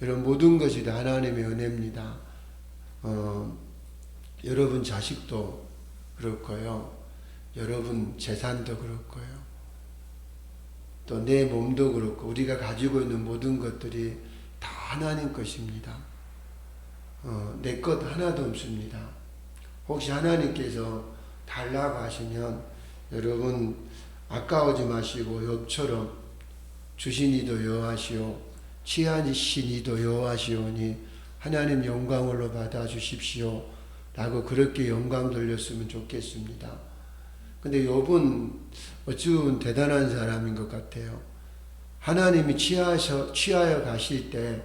이런 모든 것이 다 하나님의 은혜입니다. 여러분 자식도 그렇고요. 여러분 재산도 그렇고요. 또 내 몸도 그렇고 우리가 가지고 있는 모든 것들이 다 하나님 것입니다. 내 것 하나도 없습니다. 혹시 하나님께서 달라고 하시면 여러분 아까워지 마시고 욥처럼 주신 이도 여호와시오 취하신 이도 여호와시오니 하나님 영광으로 받아주십시오 라고 그렇게 영광 돌렸으면 좋겠습니다. 근데 욥은 어찌 대단한 사람인 것 같아요. 하나님이 취하여 가실 때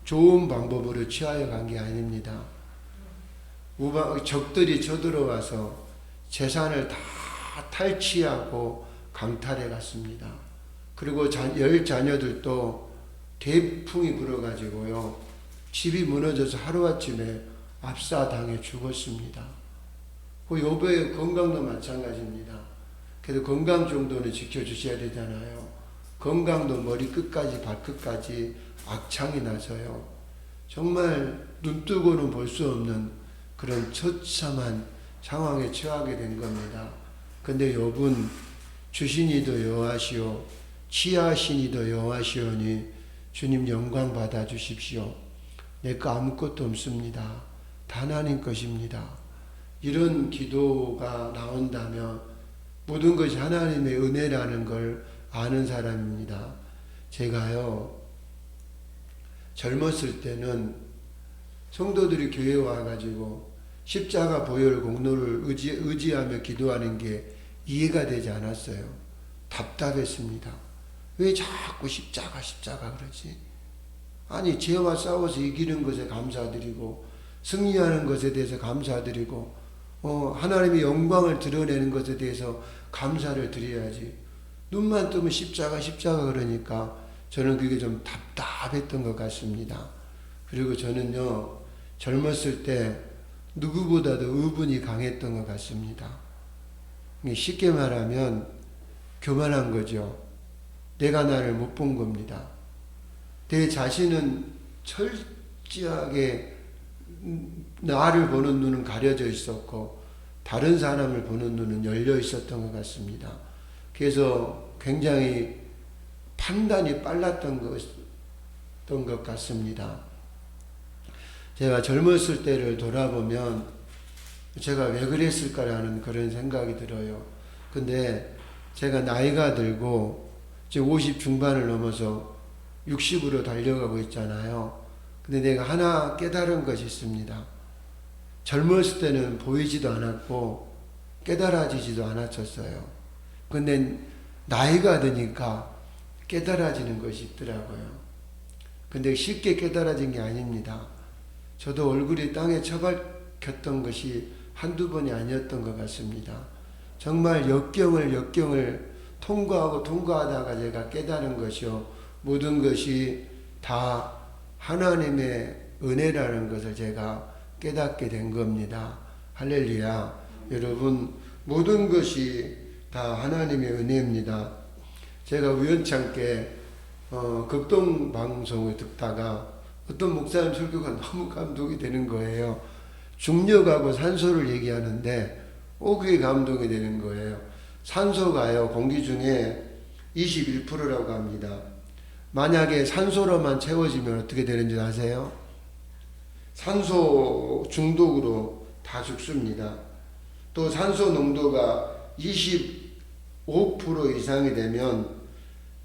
좋은 방법으로 취하여 간 게 아닙니다. 적들이 쳐들어와서 재산을 다 탈취하고 강탈해 갔습니다. 그리고 10자녀들도 대풍이 불어가지고요. 집이 무너져서 하루아침에 압사당해 죽었습니다. 그 욥의 건강도 마찬가지입니다. 그래도 건강 정도는 지켜주셔야 되잖아요. 건강도 머리끝까지 발끝까지 악창이 나서요. 정말 눈뜨고는 볼 수 없는 그런 처참한 상황에 처하게 된 겁니다. 근데 욥은 주신 이도 여호와시오 취하신 이도 여호와시오니 주님 영광 받아 주십시오. 내 거 아무것도 없습니다. 다 하나님 것입니다. 이런 기도가 나온다면 모든 것이 하나님의 은혜라는 걸 아는 사람입니다. 제가요 젊었을 때는 성도들이 교회에 와가지고 십자가 보혈 공로를 의지하며 기도하는 게 이해가 되지 않았어요. 답답했습니다. 왜 자꾸 십자가 그러지? 아니 죄와 싸워서 이기는 것에 감사드리고 승리하는 것에 대해서 감사드리고 하나님의 영광을 드러내는 것에 대해서 감사를 드려야지. 눈만 뜨면 십자가 그러니까 저는 그게 좀 답답했던 것 같습니다. 그리고 저는요 젊었을 때 누구보다도 의분이 강했던 것 같습니다. 쉽게 말하면 교만한 거죠. 내가 나를 못 본 겁니다. 내 자신은 철저하게 나를 보는 눈은 가려져 있었고 다른 사람을 보는 눈은 열려 있었던 것 같습니다. 그래서 굉장히 판단이 빨랐던 것 같습니다. 제가 젊었을 때를 돌아보면 제가 왜 그랬을까라는 그런 생각이 들어요. 근데 제가 나이가 들고 이제 50 중반을 넘어서 60으로 달려가고 있잖아요. 근데 내가 하나 깨달은 것이 있습니다. 젊었을 때는 보이지도 않았고 깨달아지지도 않았었어요. 근데 나이가 드니까 깨달아지는 것이 있더라고요. 근데 쉽게 깨달아진 게 아닙니다. 저도 얼굴이 땅에 처박혔던 것이 한두 번이 아니었던 것 같습니다. 정말 역경을 통과하다가 제가 깨달은 것이요. 모든 것이 다 하나님의 은혜라는 것을 제가 깨닫게 된 겁니다. 할렐루야. 여러분, 모든 것이 다 하나님의 은혜입니다. 제가 우연찮게 극동 방송을 듣다가 어떤 목사님 설교가 너무 감동이 되는 거예요. 중력하고 산소를 얘기하는데 그게 감동이 되는 거예요. 산소가요 공기 중에 21%라고 합니다. 만약에 산소로만 채워지면 어떻게 되는 줄 아세요? 산소 중독으로 다 죽습니다. 또 산소 농도가 25% 이상이 되면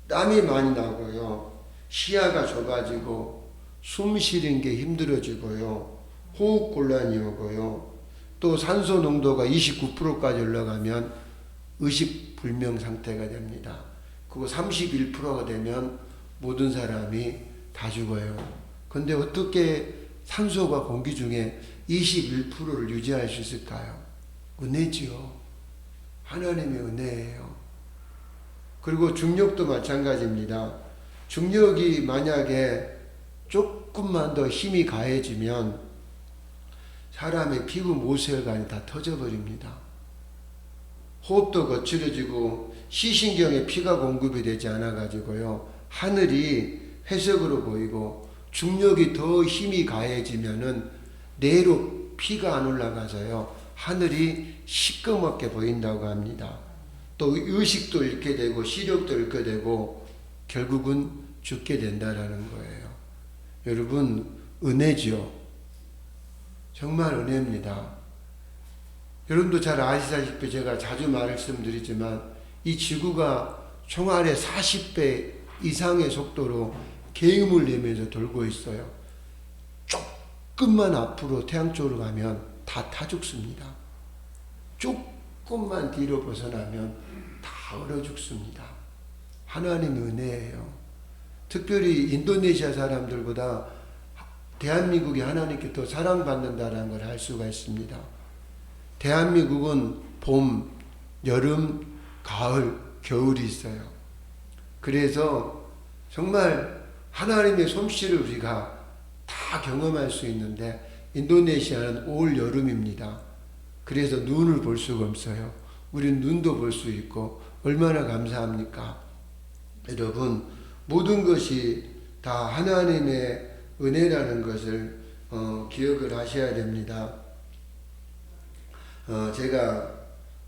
땀이 많이 나고요. 시야가 좁아지고 숨 쉬는 게 힘들어지고요. 호흡 곤란이 오고요. 또 산소 농도가 29%까지 올라가면 의식불명 상태가 됩니다. 그거 31%가 되면 모든 사람이 다 죽어요. 근데 어떻게 산소가 공기 중에 21%를 유지할 수 있을까요? 은혜지요. 하나님의 은혜예요. 그리고 중력도 마찬가지입니다. 중력이 만약에 조금만 더 힘이 가해지면 사람의 피부 모세혈관이 다 터져버립니다. 호흡도 거칠어지고 시신경에 피가 공급이 되지 않아가지고요. 하늘이 회색으로 보이고 중력이 더 힘이 가해지면은 내로 피가 안 올라가서요. 하늘이 시꺼멓게 보인다고 합니다. 또 의식도 잃게 되고 시력도 잃게 되고 결국은 죽게 된다라는 거예요. 여러분, 은혜죠. 정말 은혜입니다. 여러분도 잘 아시다시피 제가 자주 말씀드리지만 이 지구가 총알의 40배 이상의 속도로 개음을 내면서 돌고 있어요. 조금만 앞으로 태양 쪽으로 가면 다 타 죽습니다. 조금만 뒤로 벗어나면 다 얼어 죽습니다. 하나님의 은혜예요. 특별히 인도네시아 사람들보다 대한민국이 하나님께 더 사랑받는다는 걸 알 수가 있습니다. 대한민국은 봄, 여름, 가을, 겨울이 있어요. 그래서 정말 하나님의 솜씨를 우리가 다 경험할 수 있는데 인도네시아는 올 여름입니다. 그래서 눈을 볼 수가 없어요. 우리는 눈도 볼 수 있고 얼마나 감사합니까? 여러분, 모든 것이 다 하나님의 은혜라는 것을 기억을 하셔야 됩니다. 제가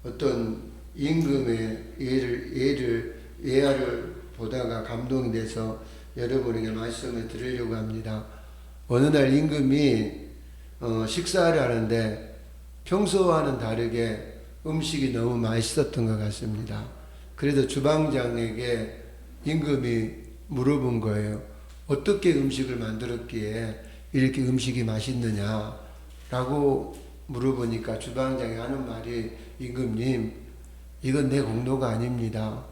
어떤 임금의 예화를 보다가 감동이 돼서 여러분에게 말씀을 드리려고 합니다. 어느 날 임금이 식사를 하는데 평소와는 다르게 음식이 너무 맛있었던 것 같습니다. 그래서 주방장에게 임금이 물어본 거예요. 어떻게 음식을 만들었기에 이렇게 음식이 맛있느냐 라고 물어보니까 주방장이 하는 말이, 임금님, 이건 내 공로가 아닙니다.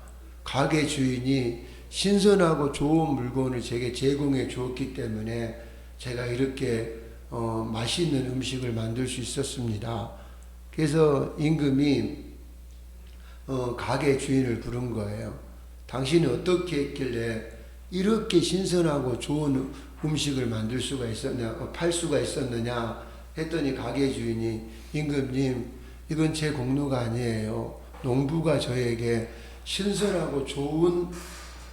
가게 주인이 신선하고 좋은 물건을 제게 제공해 주었기 때문에 제가 이렇게 맛있는 음식을 만들 수 있었습니다. 그래서 임금이 가게 주인을 부른 거예요. 당신이 어떻게 했길래 이렇게 신선하고 좋은 음식을 만들 수가 있었냐, 팔 수가 있었느냐 했더니 가게 주인이, 임금님, 이건 제 공로가 아니에요. 농부가 저에게 신선하고 좋은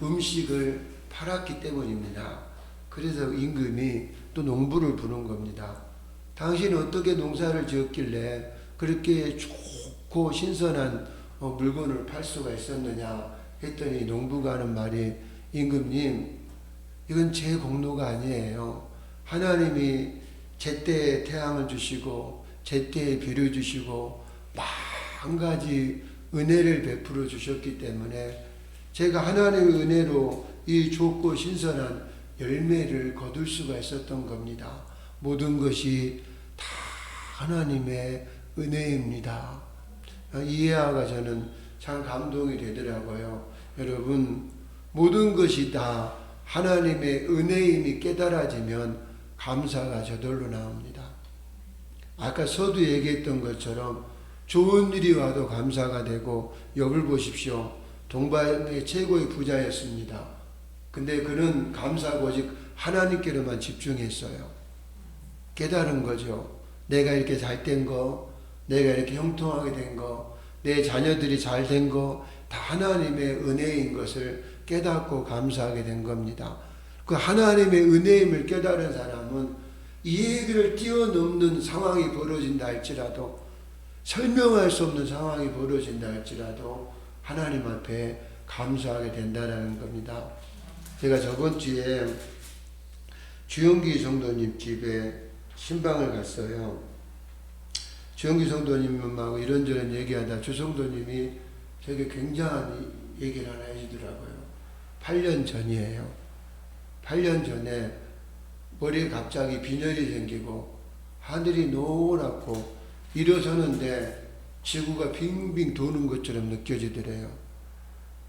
음식을 팔았기 때문입니다. 그래서 임금이 또 농부를 부른 겁니다. 당신이 어떻게 농사를 지었길래 그렇게 좋고 신선한 물건을 팔 수가 있었느냐 했더니 농부가 하는 말이, 임금님, 이건 제 공로가 아니에요. 하나님이 제때에 태양을 주시고 제때에 비를 주시고 만 가지 은혜를 베풀어 주셨기 때문에 제가 하나님의 은혜로 이 좋고 신선한 열매를 거둘 수가 있었던 겁니다. 모든 것이 다 하나님의 은혜입니다. 이 예화가 저는 참 감동이 되더라고요. 여러분, 모든 것이 다 하나님의 은혜임이 깨달아지면 감사가 저절로 나옵니다. 아까 서두 얘기했던 것처럼 좋은 일이 와도 감사가 되고, 욥을 보십시오. 동방의 최고의 부자였습니다. 근데 그는 감사가 오직 하나님께로만 집중했어요. 깨달은 거죠. 내가 이렇게 잘 된 거, 내가 이렇게 형통하게 된 거, 내 자녀들이 잘 된 거, 다 하나님의 은혜인 것을 깨닫고 감사하게 된 겁니다. 그 하나님의 은혜임을 깨달은 사람은 이해를 뛰어넘는 상황이 벌어진다 할지라도, 설명할 수 없는 상황이 벌어진다 할지라도 하나님 앞에 감사하게 된다는 겁니다. 제가 저번 주에 주영기 성도님 집에 신방을 갔어요. 주영기 성도님하고 이런저런 얘기하다 주 성도님이 저에게 굉장한 얘기를 하나 해주더라고요. 8년 전이에요. 8년 전에 머리에 갑자기 빈혈이 생기고 하늘이 노랗고 일어서는데 지구가 빙빙 도는 것처럼 느껴지더래요.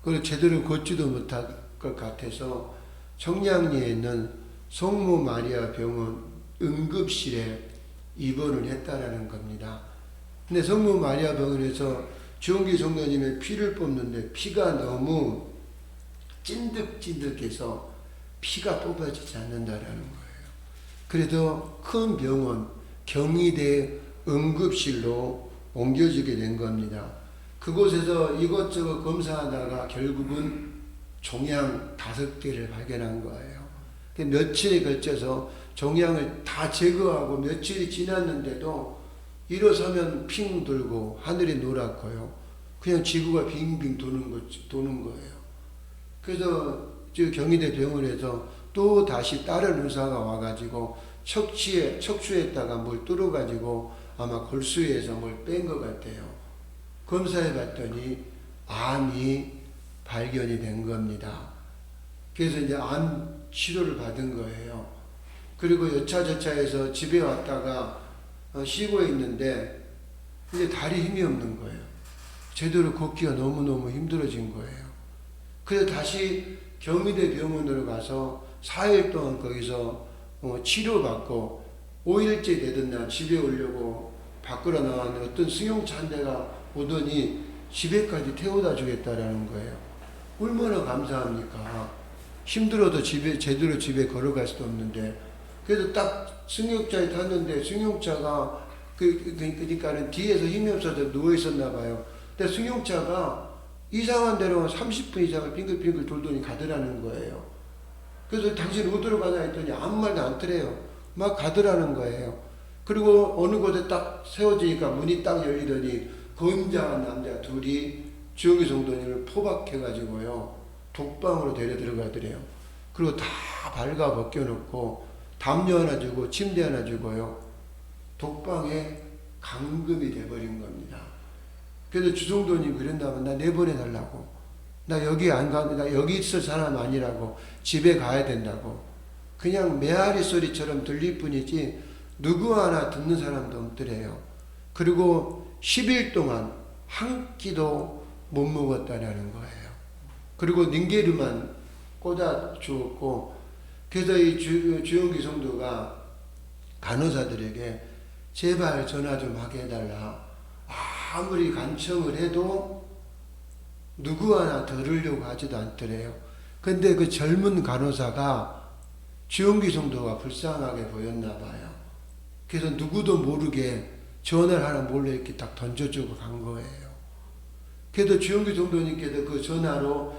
그리고 제대로 걷지도 못할 것 같아서 청량리에 있는 성모 마리아 병원 응급실에 입원을 했다라는 겁니다. 근데 성모 마리아 병원에서 주홍기 성도님의 피를 뽑는데 피가 너무 찐득찐득해서 피가 뽑아지지 않는다라는 거예요. 그래도 큰 병원 경희대 응급실로 옮겨지게 된 겁니다. 그곳에서 이것저것 검사하다가 결국은 종양 5개를 발견한 거예요. 며칠에 걸쳐서 종양을 다 제거하고 며칠이 지났는데도 일어서면 핑 돌고 하늘이 노랗고요. 그냥 지구가 빙빙 도는 거예요. 그래서 경희대 병원에서 또 다시 다른 의사가 와가지고 척추에다가 뭘 뚫어가지고 아마 골수에서 뭘 뺀 것 같아요. 검사해 봤더니 암이 발견이 된 겁니다. 그래서 이제 암 치료를 받은 거예요. 그리고 여차저차해서 집에 왔다가 쉬고 있는데 이제 다리 힘이 없는 거예요. 제대로 걷기가 너무너무 힘들어진 거예요. 그래서 다시 경희대 병원으로 가서 4일 동안 거기서 치료받고 5일째 되던 날 집에 오려고 밖으로 나왔는데 어떤 승용차 한 대가 오더니 집에까지 태워다 주겠다라는 거예요. 얼마나 감사합니까? 힘들어도 제대로 집에 걸어갈 수도 없는데. 그래서 딱 승용차에 탔는데 승용차가 그러니까는 뒤에서 힘이 없어서 누워 있었나 봐요. 근데 승용차가 이상한 데로 30분 이상을 빙글빙글 돌더니 가더라는 거예요. 그래서 당신 어디로 가냐 했더니 아무 말도 안 들어요. 막 가더라는 거예요. 그리고 어느 곳에 딱 세워지니까 문이 딱 열리더니 건장한 남자 둘이 주영기 성도님을 포박해가지고요. 독방으로 데려 들어가더래요. 그리고 다 발가 벗겨놓고 담요 하나 주고 침대 하나 주고요. 독방에 감금이 돼버린 겁니다. 그래서 주성도님 그런다면 나 내보내달라고. 나 여기 안 가, 나 여기 있을 사람 아니라고. 집에 가야 된다고. 그냥 메아리 소리처럼 들릴 뿐이지 누구 하나 듣는 사람도 없더래요. 그리고 10일 동안 한 끼도 못 먹었다라는 거예요. 그리고 닌게르만 꽂아 주었고, 그래서 이 주영기 성도가 간호사들에게 제발 전화 좀 하게 해달라. 아무리 간청을 해도 누구 하나 들으려고 하지도 않더래요. 근데 그 젊은 간호사가 주영기 성도가 불쌍하게 보였나 봐요. 그래서 누구도 모르게 전화를 하나 몰래 이렇게 딱 던져주고 간 거예요. 그래도 주영기 성도님께서 그 전화로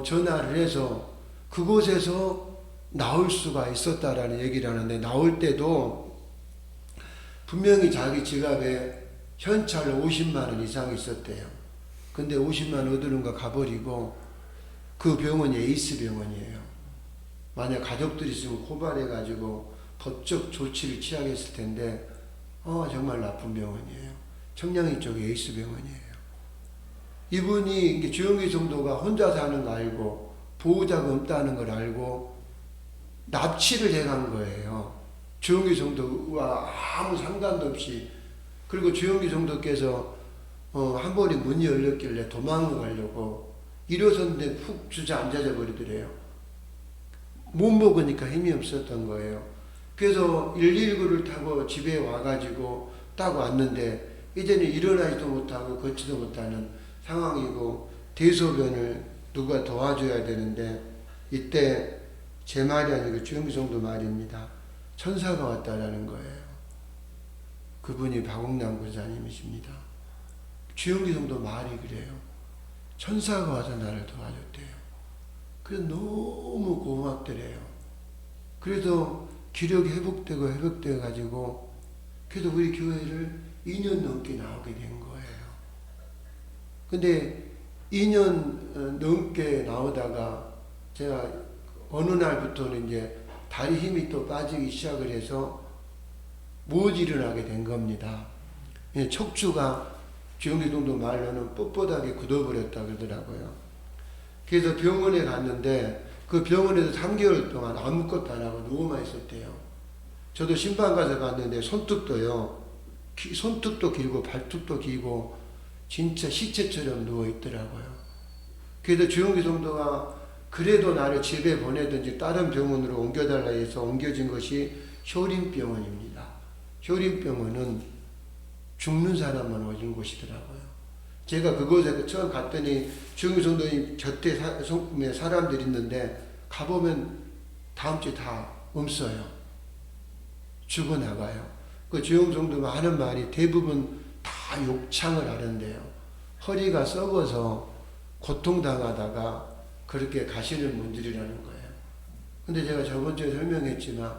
전화를 해서 그곳에서 나올 수가 있었다라는 얘기를 하는데, 나올 때도 분명히 자기 지갑에 현찰로 50만 원 이상 있었대요. 근데 50만 원 어디론가 가버리고, 그 병원이 에이스 병원이에요. 만약 가족들이 있으면 고발해가지고 법적 조치를 취하겠을 텐데, 정말 나쁜 병원이에요. 청량리 쪽에 에이스 병원이에요. 이분이 주영기 성도가 혼자 사는 거 알고 보호자가 없다는 걸 알고 납치를 해간 거예요. 주영기 성도와 아무 상관도 없이. 그리고 주영기 성도께서 한 번에 문이 열렸길래 도망을 가려고 일어섰는데 푹 주저앉아 버리더래요. 못 먹으니까 힘이 없었던 거예요. 그래서 119를 타고 집에 와가지고 딱 왔는데 이제는 일어나지도 못하고 걷지도 못하는 상황이고 대소변을 누가 도와줘야 되는데, 이때 제 말이 아니고 주영기 성도 말입니다. 천사가 왔다라는 거예요. 그분이 박옥남 권사님이십니다. 주영기 성도 말이 그래요. 천사가 와서 나를 도와줬대요. 그래서 너무 고맙더래요. 그래서 기력이 회복되고 가지고 그래서 우리 교회를 2년 넘게 나오게 된 거예요. 근데 2년 넘게 나오다가 제가 어느 날부터는 이제 다리 힘이 또 빠지기 시작을 해서 못 일어나게 된 겁니다. 척추가 주영기 성도 말로는 뻣뻣하게 굳어버렸다 그러더라고요. 그래서 병원에 갔는데 그 병원에서 3개월 동안 아무것도 안 하고 누워만 있었대요. 저도 심판 가서 봤는데 손톱도 길고 발톱도 길고 진짜 시체처럼 누워 있더라고요. 그래서 주영기 성도가 그래도 나를 집에 보내든지 다른 병원으로 옮겨달라 해서 옮겨진 것이 효림병원입니다. 효림병원은 죽는 사람만 오신 곳이더라고요. 제가 그곳에 처음 갔더니 주영기 성도님 곁에 사람들이 있는데 가보면 다음 주에 다 없어요. 죽어나가요. 그 주영기 성도가 하는 말이 대부분 다 욕창을 하는데요. 허리가 썩어서 고통당하다가 그렇게 가시는 분들이라는 거예요. 근데 제가 저번 주에 설명했지만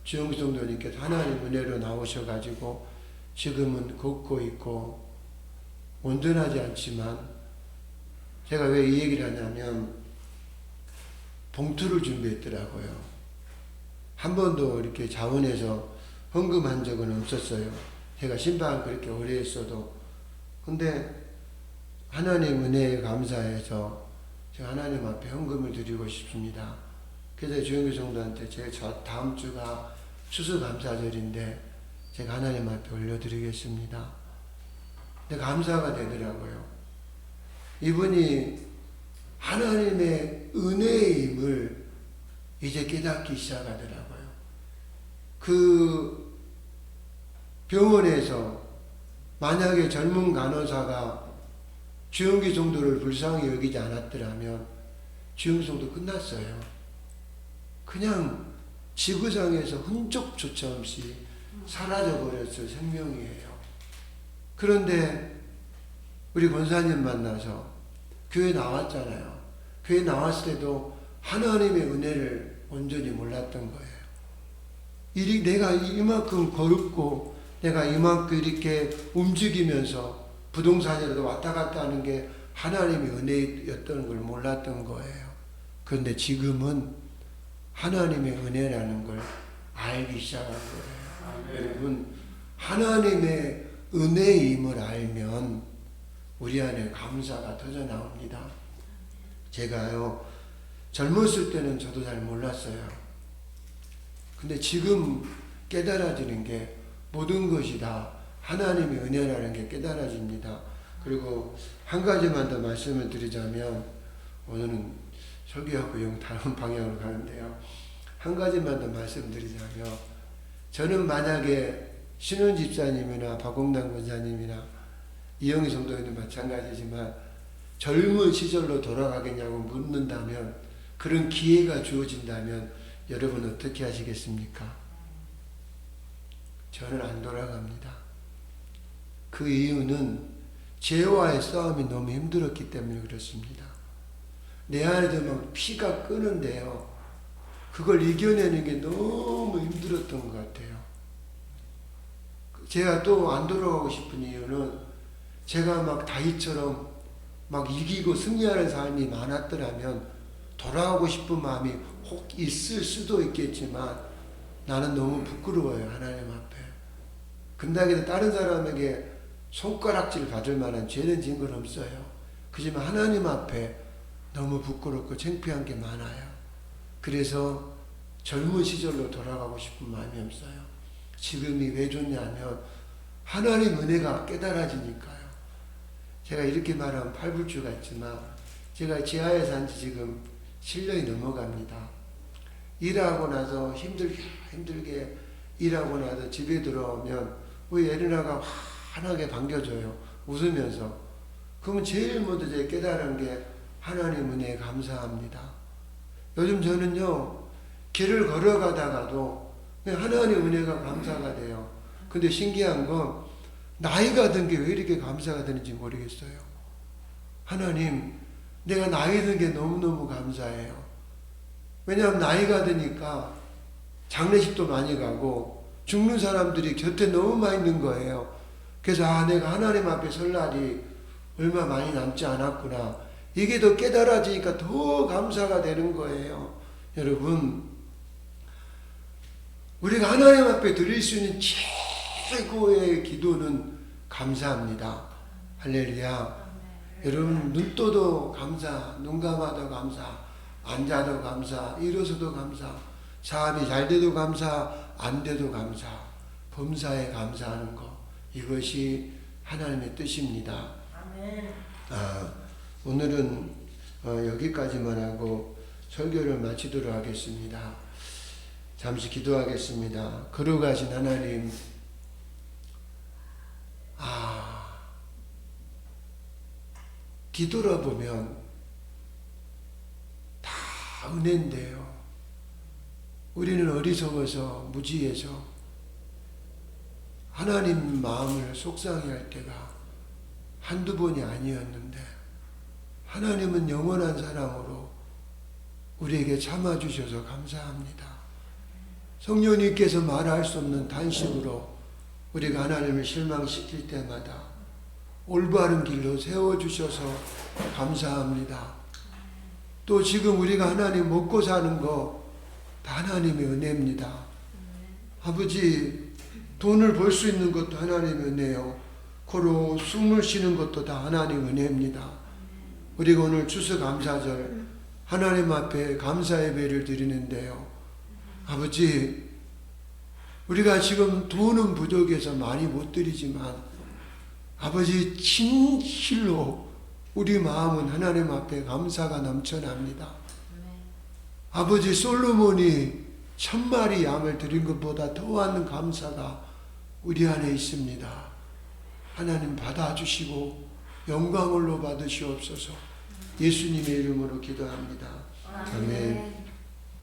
주영기 성도님께서 하나님 은혜로 나오셔가지고 지금은 걷고 있고 온전하지 않지만 제가 왜 이 얘기를 하냐면 봉투를 준비했더라고요. 한 번도 이렇게 자원해서 헌금한 적은 없었어요. 제가 신방 그렇게 오래 했어도. 근데 하나님 은혜에 감사해서 제가 하나님 앞에 헌금을 드리고 싶습니다. 그래서 주영기 성도한테 저 다음 주가 추수감사절인데 제가 하나님 앞에 올려드리겠습니다. 근데 감사가 되더라고요. 이분이 하나님의 은혜의 힘을 이제 깨닫기 시작하더라고요. 그 병원에서 만약에 젊은 간호사가 주영기 성도를 불쌍히 여기지 않았더라면 주영기 성도 끝났어요. 그냥 지구상에서 흔적조차 없이 사라져버렸을 생명이에요. 그런데 우리 권사님 만나서 교회 나왔잖아요. 교회 나왔을 때도 하나님의 은혜를 온전히 몰랐던 거예요. 내가 이만큼 거룩고 내가 이만큼 이렇게 움직이면서 부동산이라도 왔다 갔다 하는 게 하나님의 은혜였던 걸 몰랐던 거예요. 그런데 지금은 하나님의 은혜라는 걸 알기 시작한 거예요. 여러분, 하나님의 은혜임을 알면 우리 안에 감사가 터져 나옵니다. 제가요, 젊었을 때는 저도 잘 몰랐어요. 근데 지금 깨달아지는 게 모든 것이 다 하나님의 은혜라는 게 깨달아집니다. 그리고 한 가지만 더 말씀을 드리자면, 오늘은 설교하고 영 다른 방향으로 가는데요. 한 가지만 더 말씀드리자면, 저는 만약에 신원 집사님이나 박공단 권사님이나 이영희 성도님도 마찬가지지만 젊은 시절로 돌아가겠냐고 묻는다면, 그런 기회가 주어진다면 여러분 어떻게 하시겠습니까? 저는 안 돌아갑니다. 그 이유는 죄와의 싸움이 너무 힘들었기 때문에 그렇습니다. 내 안에도 막 피가 끄는데요. 그걸 이겨내는 게 너무 힘들었던 것 같아요. 제가 또 안 돌아가고 싶은 이유는 제가 막 다윗처럼 막 이기고 승리하는 삶이 많았더라면 돌아가고 싶은 마음이 혹 있을 수도 있겠지만 나는 너무 부끄러워요. 하나님 앞에. 근다기도 다른 사람에게 손가락질 받을 만한 죄는 진 건 없어요. 그지만 하나님 앞에 너무 부끄럽고 창피한 게 많아요. 그래서 젊은 시절로 돌아가고 싶은 마음이 없어요. 지금이 왜 좋냐면 하나님 은혜가 깨달아지니까요. 제가 이렇게 말하면 팔불주 같지만 제가 지하에 산 지 지금 7년이 넘어갑니다. 일하고 나서 힘들게 일하고 나서 집에 들어오면 우리 예린아가 환하게 반겨줘요. 웃으면서. 그러면 제일 먼저 제가 깨달은 게 하나님 은혜에 감사합니다. 요즘 저는요, 길을 걸어가다가도 하나님 은혜가 감사가 돼요. 근데 신기한 건 나이가 든 게 왜 이렇게 감사가 되는지 모르겠어요. 하나님, 내가 나이 든 게 너무너무 감사해요. 왜냐하면 나이가 드니까 장례식도 많이 가고 죽는 사람들이 곁에 너무 많이 있는 거예요. 그래서 내가 하나님 앞에 설 날이 얼마 많이 남지 않았구나. 이게 더 깨달아지니까 더 감사가 되는 거예요. 여러분, 우리가 하나님 앞에 드릴 수 있는 최고의 기도는 감사합니다. 할렐루야. 여러분, 눈 떠도 감사, 눈 감아도 감사, 앉아도 감사, 일어서도 감사, 사업이 잘 돼도 감사, 안 돼도 감사, 범사에 감사하는 것, 이것이 하나님의 뜻입니다. 아멘. 오늘은 여기까지만 하고 설교를 마치도록 하겠습니다. 잠시 기도하겠습니다. 거룩하신 하나님, 뒤돌아보면 다 은혜인데요. 우리는 어리석어서 무지해서 하나님 마음을 속상해 할 때가 한두 번이 아니었는데, 하나님은 영원한 사랑으로 우리에게 참아주셔서 감사합니다. 성령님께서 말할 수 없는 단식으로 우리가 하나님을 실망시킬 때마다 올바른 길로 세워주셔서 감사합니다. 또 지금 우리가 하나님 먹고 사는 거 다 하나님의 은혜입니다. 아버지, 돈을 벌 수 있는 것도 하나님의 은혜요. 코로 숨을 쉬는 것도 다 하나님의 은혜입니다. 우리가 오늘 추수감사절 하나님 앞에 감사 예배를 드리는데요. 아버지, 우리가 지금 돈은 부족해서 많이 못 드리지만 아버지, 진실로 우리 마음은 하나님 앞에 감사가 넘쳐납니다. 아버지, 솔로몬이 1000마리 양을 드린 것보다 더한 감사가 우리 안에 있습니다. 하나님 받아주시고 영광을로 받으시옵소서. 예수님의 이름으로 기도합니다. 아멘.